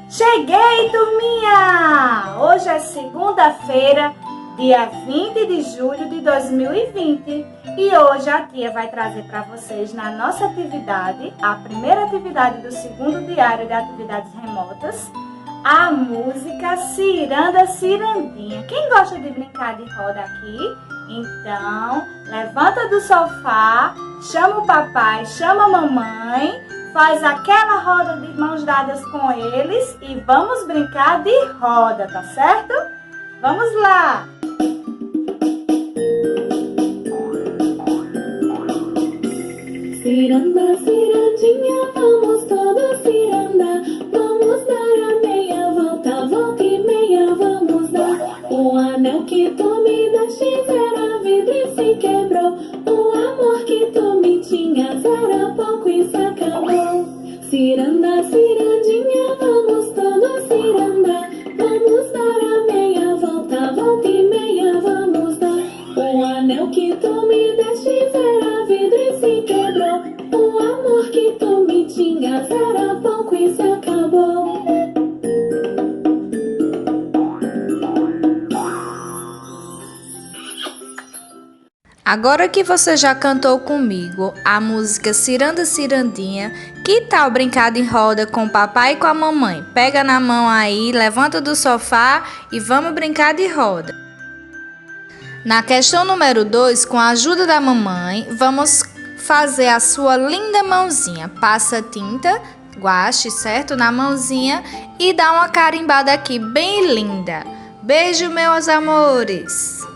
Cheguei, turminha! Hoje é segunda-feira, dia 20 de julho de 2020 e hoje a tia vai trazer para vocês na nossa atividade, a primeira atividade do segundo diário de atividades remotas, a música Ciranda Cirandinha. Quem gosta de brincar de roda aqui? Então, levanta do sofá, chama o papai, chama a mamãe, faz aquela roda de mãos dadas com eles e vamos brincar de roda, tá certo? Vamos lá! Ciranda, cirandinha, vamos todos cirandar. Vamos dar a meia volta, volta e meia vamos dar. O anel que tu me deste era vidro e se quebrou. O amor que tu me tinhas era pouco e se acabou. Ciranda, cirandinha, vamos todos cirandar. Vamos dar a meia volta, volta e meia vamos dar. O anel que tu me deste era vidro e se quebrou. O amor que tu me tinhas era pouco e se acabou. Agora que você já cantou comigo a música Ciranda Cirandinha, que tal brincar de roda com o papai e com a mamãe? Pega na mão aí, levanta do sofá e vamos brincar de roda. Na questão número 2, com a ajuda da mamãe, vamos fazer a sua linda mãozinha. Passa tinta, guache, certo? Na mãozinha e dá uma carimbada aqui bem linda. Beijo, meus amores!